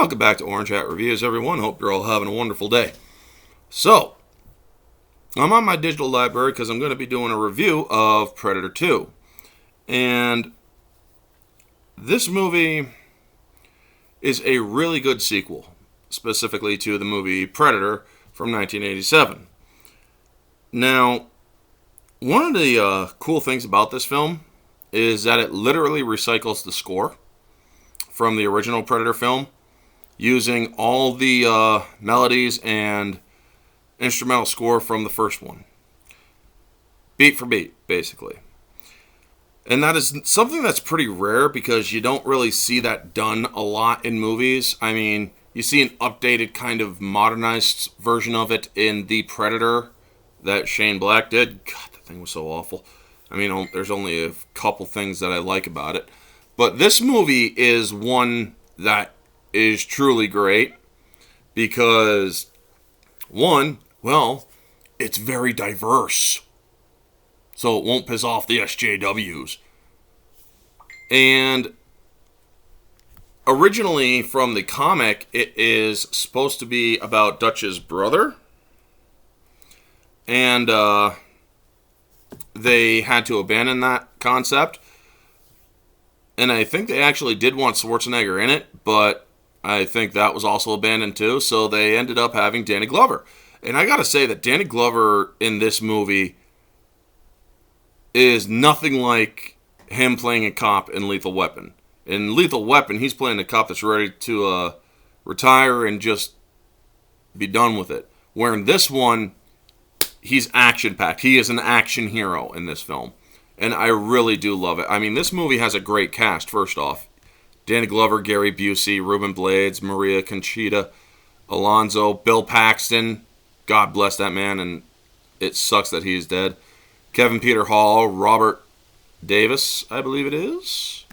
Welcome back to Orange Hat Reviews, everyone. Hope you're all having a wonderful day. So, I'm on my digital library because I'm going to be doing a review of Predator 2. And this movie is a really good sequel, specifically to the movie Predator from 1987. Now, one of the cool things about this film is that it literally recycles the score from the original Predator film, using all the melodies and instrumental score from the first one. Beat for beat, basically. And that is something that's pretty rare because you don't really see that done a lot in movies. I mean, you see an updated kind of modernized version of it in The Predator that Shane Black did. God, that thing was so awful. I mean, there's only a couple things that I like about it. But this movie is one that is truly great because, one, well, it's very diverse. So it won't piss off the SJWs. And originally from the comic, it is supposed to be about Dutch's brother. And they had to abandon that concept. And I think they actually did want Schwarzenegger in it, but I think that was also abandoned too, so they ended up having Danny Glover. And I gotta say that Danny Glover in this movie is nothing like him playing a cop in Lethal Weapon. In Lethal Weapon, he's playing a cop that's ready to retire and just be done with it. Where in this one, he's action-packed. He is an action hero in this film. And I really do love it. I mean, this movie has a great cast, first off. Danny Glover, Gary Busey, Ruben Blades, Maria Conchita Alonso, Bill Paxton. God bless that man, and it sucks that he's dead. Kevin Peter Hall, Robert Davis, I believe it is.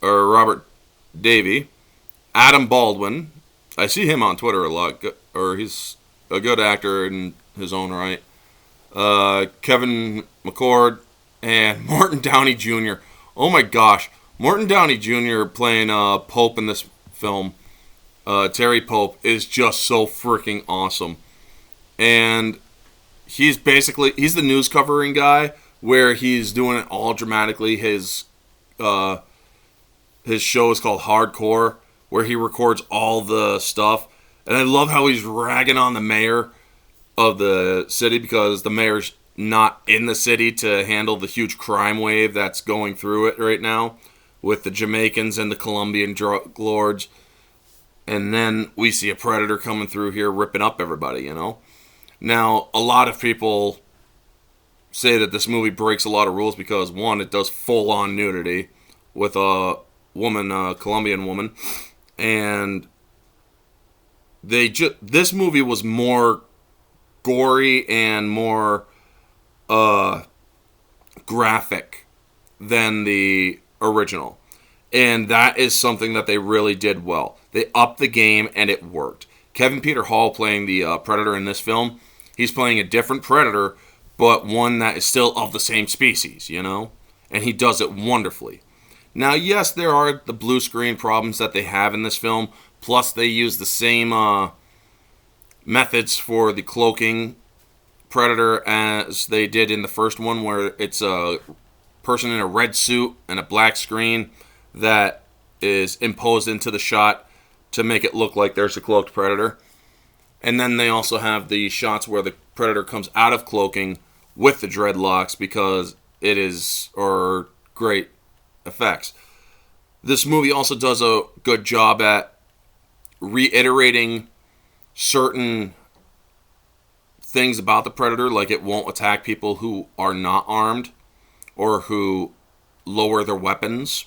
Or Robert Davey. Adam Baldwin. I see him on Twitter a lot, or he's a good actor in his own right. Kevin McCord, and Morton Downey Jr. Oh my gosh. Morton Downey Jr. playing Pope in this film, Terry Pope, is just so freaking awesome. And he's the news covering guy, where he's doing it all dramatically. His show is called Hardcore, where he records all the stuff. And I love how he's ragging on the mayor of the city because the mayor's not in the city to handle the huge crime wave that's going through it right now with the Jamaicans and the Colombian drug lords. And then we see a Predator coming through here ripping up everybody, you know. Now, a lot of people say that this movie breaks a lot of rules because, one, it does full-on nudity with a woman, a Colombian woman. And this movie was more gory and more graphic than the original. And that is something that they really did well. They upped the game and it worked. Kevin Peter Hall playing the Predator in this film, he's playing a different Predator, but one that is still of the same species, you know? And he does it wonderfully. Now, yes, there are the blue screen problems that they have in this film, plus they use the same methods for the cloaking Predator as they did in the first one, where it's a person in a red suit and a black screen that is imposed into the shot to make it look like there's a cloaked Predator. And then they also have the shots where the Predator comes out of cloaking with the dreadlocks because it is great effects. This movie also does a good job at reiterating certain things about the Predator, like it won't attack people who are not armed or who lower their weapons.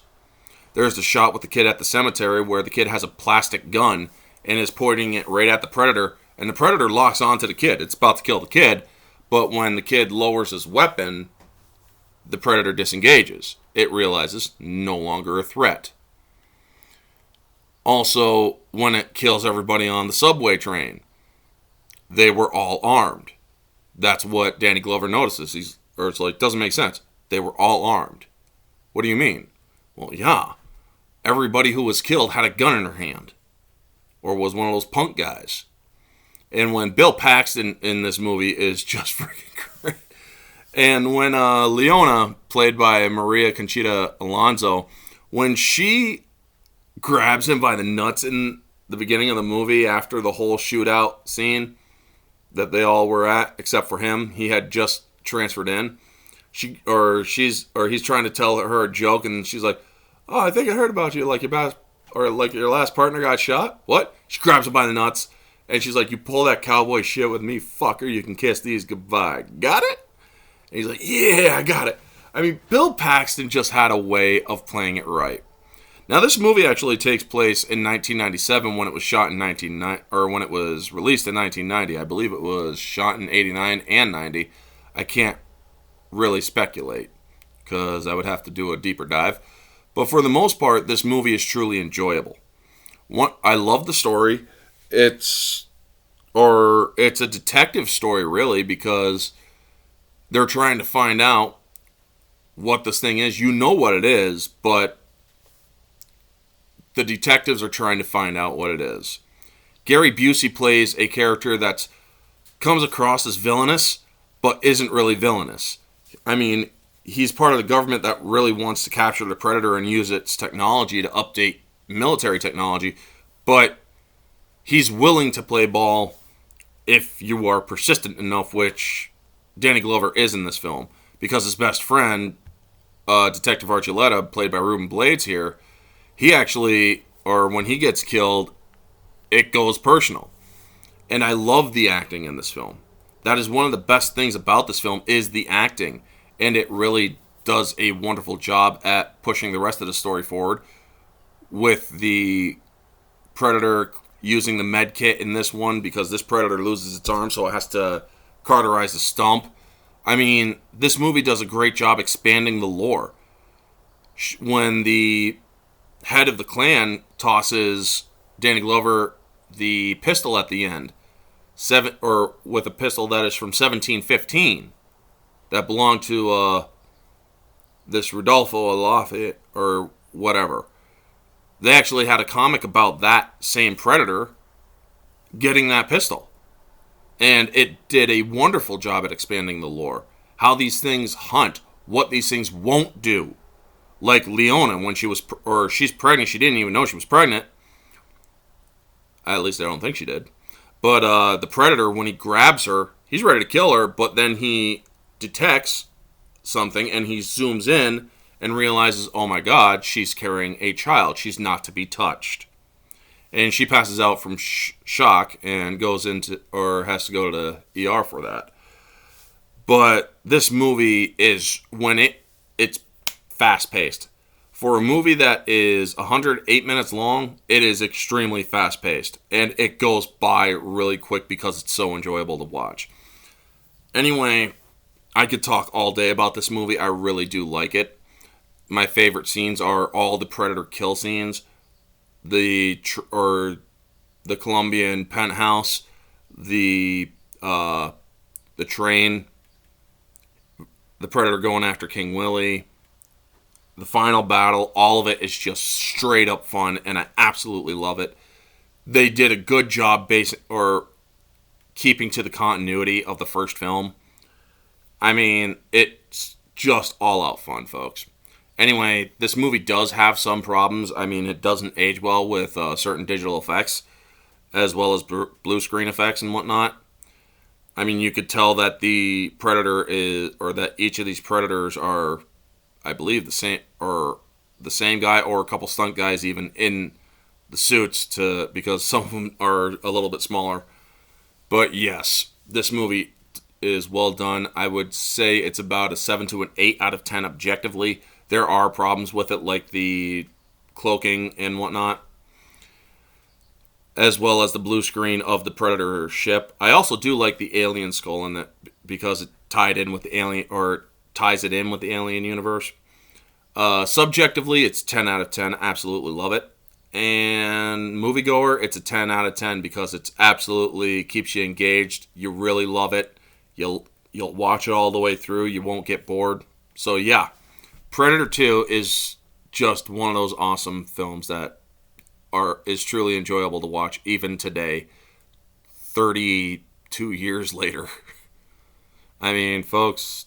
There's the shot with the kid at the cemetery where the kid has a plastic gun and is pointing it right at the Predator, and the Predator locks onto the kid. It's about to kill the kid, but when the kid lowers his weapon, the Predator disengages. It realizes no longer a threat. Also, when it kills everybody on the subway train, they were all armed. That's what Danny Glover notices. It's like, doesn't make sense. They were all armed. What do you mean? Well, yeah. Everybody who was killed had a gun in her hand. or was one of those punk guys. And when Bill Paxton in this movie is just freaking great. And when Leona, played by Maria Conchita Alonso, when she grabs him by the nuts in the beginning of the movie after the whole shootout scene that they all were at, except for him, he had just transferred in. He's trying to tell her a joke, and she's like, "Oh, I think I heard about you. Like your last partner got shot." What? She grabs him by the nuts, and she's like, "You pull that cowboy shit with me, fucker. You can kiss these goodbye. Got it?" And he's like, "Yeah, I got it." I mean, Bill Paxton just had a way of playing it right. Now, this movie actually takes place in 1997 when it was shot in when it was released in 1990. I believe it was shot in 89 and 90. I can't really speculate because I would have to do a deeper dive. But for the most part, this movie is truly enjoyable. I love the story. It's a detective story, really, because they're trying to find out what this thing is. You know what it is, but the detectives are trying to find out what it is. Gary Busey plays a character that comes across as villainous, but isn't really villainous. I mean, he's part of the government that really wants to capture the Predator and use its technology to update military technology, but he's willing to play ball if you are persistent enough, which Danny Glover is in this film, because his best friend, Detective Archuleta, played by Ruben Blades here, when he gets killed, it goes personal. And I love the acting in this film. That is one of the best things about this film is the acting. And it really does a wonderful job at pushing the rest of the story forward with the Predator using the med kit in this one, because this Predator loses its arm, so it has to cauterize the stump. I mean, this movie does a great job expanding the lore. When the head of the clan tosses Danny Glover the pistol at the end, with a pistol that is from 1715, that belonged to this Rodolfo Alafia or whatever. They actually had a comic about that same Predator getting that pistol. And it did a wonderful job at expanding the lore. How these things hunt, what these things won't do. Like Leona, when she's pregnant, she didn't even know she was pregnant. At least I don't think she did. But the Predator, when he grabs her, he's ready to kill her, but then he detects something and he zooms in and realizes, oh my God, she's carrying a child. She's not to be touched. And she passes out from shock and has to go to the ER for that. But this movie is, it's fast-paced. For a movie that is 108 minutes long, it is extremely fast-paced. And it goes by really quick because it's so enjoyable to watch. Anyway, I could talk all day about this movie. I really do like it. My favorite scenes are all the Predator kill scenes. The Colombian penthouse. The train. The Predator going after King Willie. The final battle, all of it is just straight up fun, and I absolutely love it. They did a good job keeping to the continuity of the first film. I mean, it's just all out fun, folks. Anyway, this movie does have some problems. I mean, it doesn't age well with certain digital effects, as well as blue screen effects and whatnot. I mean, you could tell that the Predator that each of these Predators are, I believe, the same guy, or a couple stunt guys even in the suits, because some of them are a little bit smaller. But yes, this movie is well done. I would say it's about a 7 to an 8 out of 10 objectively. There are problems with it, like the cloaking and whatnot, as well as the blue screen of the Predator ship. I also do like the alien skull in it because it ties it in with the alien universe. Subjectively, it's 10 out of 10. Absolutely love it. And moviegoer, it's a 10 out of 10 because it's absolutely keeps you engaged. You really love it. You'll watch it all the way through. You won't get bored. So yeah, Predator 2 is just one of those awesome films that is truly enjoyable to watch even today, 32 years later. I mean, folks,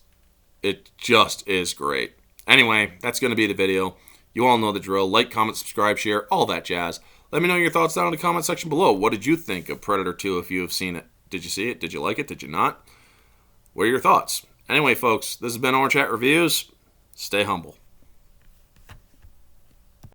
it just is great. Anyway, that's going to be the video. You all know the drill. Like, comment, subscribe, share, all that jazz. Let me know your thoughts down in the comment section below. What did you think of Predator 2 if you have seen it? Did you see it? Did you like it? Did you not? What are your thoughts? Anyway, folks, this has been Orange Hat Reviews. Stay humble.